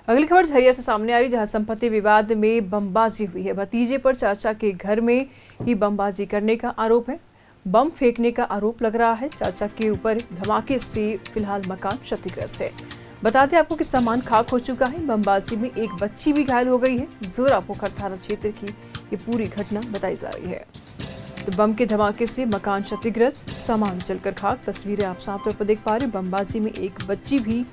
अगली खबर झरिया से सामने आ रही, जहां संपत्ति विवाद में बमबाजी हुई है। भतीजे पर चाचा के घर में ही बमबाजी करने का आरोप है। बम फेंकने का आरोप लग रहा है। चाचा के ऊपर धमाके से फिलहाल मकान क्षतिग्रस्त है। बता दें आपको कि सामान खाक हो चुका है। बमबाजी में एक बच्ची भी घायल हो गई है। जोरा पोखर थाना क्षेत्र की ये पूरी घटना बताई जा रही है। तो बम के धमाके से मकान क्षतिग्रस्त, सामान जलकर खाक। तस्वीरें आप साफ तौर पर देख पा रहे हैं। बमबाजी में एक बच्ची भी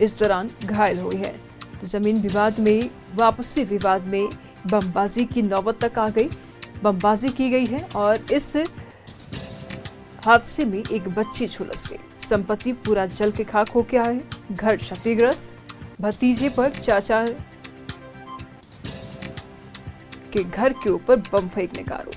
इस दौरान घायल हुई है। तो जमीन विवाद में वापसी विवाद में बमबाजी की नौबत तक आ गई। बमबाजी की गई है और इस हादसे में एक बच्ची झुलस गई। संपत्ति पूरा जल के खाक हो गया है। घर क्षतिग्रस्त। भतीजे पर चाचा के घर के ऊपर बम फेंकने का आरोप।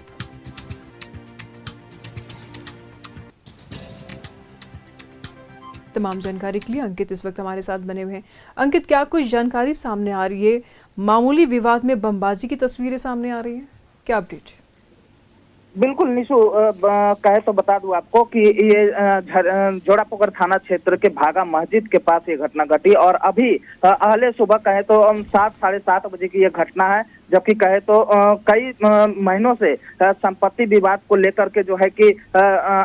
तमाम जानकारी के लिए अंकित इस वक्त हमारे साथ बने हुए हैं। अंकित, क्या कुछ जानकारी सामने आ रही है? मामूली विवाद में बमबाजी की तस्वीरें सामने आ रही हैं, क्या अपडेट? बिल्कुल निशु, कहे तो बता दूं आपको कि ये जोड़ापोखर थाना क्षेत्र के भागा मस्जिद के पास ये घटना घटी और अभी अहले सुबह कहे तो 7 साढ़े 7 बजे की ये घटना है। जबकि कहे तो कई महीनों से संपत्ति विवाद को लेकर के जो है कि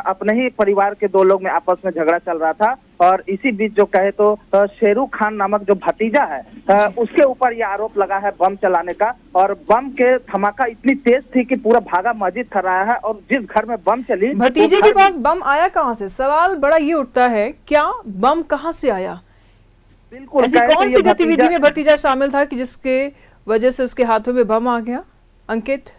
अपने ही परिवार के 2 लोग में आपस में झगड़ा चल रहा था और इसी बीच जो कहे तो शेरू खान नामक जो भतीजा है उसके ऊपर ये आरोप लगा है बम चलाने का। और बम के धमाका इतनी तेज थी कि पूरा भागा मस्जिद थर रहा है और जिस घर में बम चली, भतीजे के पास बम आया कहां से? सवाल बड़ा ये उठता है, क्या बम कहां से आया? बिल्कुल, ऐसी कौन सी गतिविधि में भतीजा शामिल था कि जिसके वजह से उसके हाथों में बम आ गया? अंकित,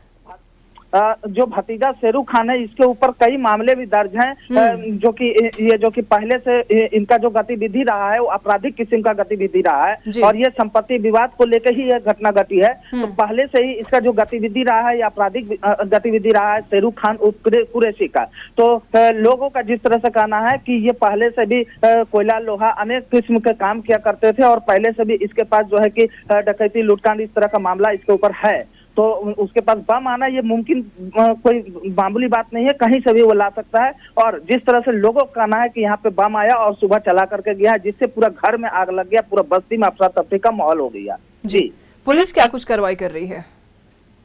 जो भतीजा शेरू खान है इसके ऊपर कई मामले भी दर्ज हैं, जो कि पहले से इनका जो गतिविधि रहा है वो आपराधिक किस्म का गतिविधि रहा है और ये संपत्ति विवाद को लेकर ही यह घटना घटी है। तो पहले से ही इसका जो गतिविधि रहा है, आपराधिक गतिविधि रहा है शेरू खान कुरैशी का। तो लोगों का जिस तरह से कहना है कि ये पहले से भी कोयला लोहा अनेक किस्म के काम किया करते थे और पहले से भी इसके पास जो है कि डकैती लूटकांड इस तरह का मामला इसके ऊपर है। तो उसके पास बम आना ये मुमकिन कोई मामूली बात नहीं है, कहीं से भी वो ला सकता है। और जिस तरह से लोगों का कहना है कि यहाँ पे बम आया और सुबह चला करके गया, जिससे पूरा घर में आग लग गया, पूरा बस्ती में अफरा तफरी का माहौल हो गया। जी, पुलिस क्या कुछ कार्रवाई कर रही है?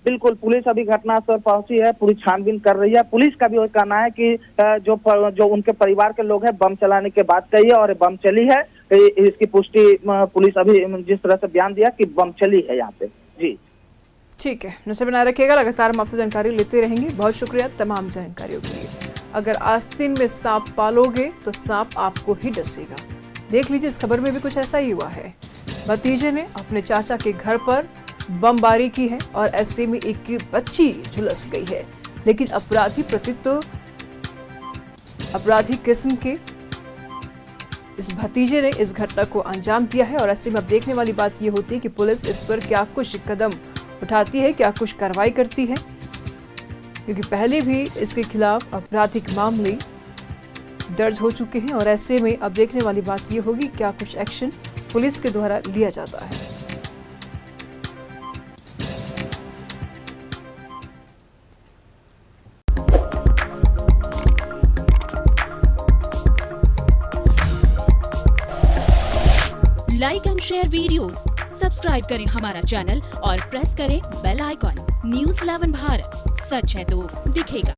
बिल्कुल, पुलिस अभी घटनास्थल पहुंची है, पूरी छानबीन कर रही है। पुलिस का भी वही कहना है कि जो उनके परिवार के लोग हैं बम चलाने के बाद कही है और बम चली है। इसकी पुष्टि पुलिस अभी जिस तरह से बयान दिया कि बम चली है यहाँ पे। जी ठीक है, नजर बनाए रखिएगा। लगातार हम आपसे जानकारी लेते रहेंगे। बहुत शुक्रिया तमाम जानकारियों के लिए। अगर आस्तीन में सांप पालोगे तो सांप आपको ही डसेगा। देख लीजिए, इस खबर में भी कुछ ऐसा ही हुआ है। भतीजे ने अपने चाचा के घर पर बमबारी की है और ऐसे में एक बच्ची झुलस गई है। लेकिन अपराधी किस्म के इस भतीजे ने इस घटना को अंजाम दिया है और ऐसे में अब देखने वाली बात यह होती है कि पुलिस इस पर क्या कुछ कदम उठाती है, क्या कुछ कार्रवाई करती है, क्योंकि पहले भी इसके खिलाफ आपराधिक मामले दर्ज हो चुके हैं और ऐसे में अब देखने वाली बात यह होगी क्या कुछ एक्शन पुलिस के द्वारा लिया जाता है। Like and share videos, subscribe करें हमारा चैनल और प्रेस करें बेल आइकॉन। न्यूज़ 11 भारत, सच है तो दिखेगा।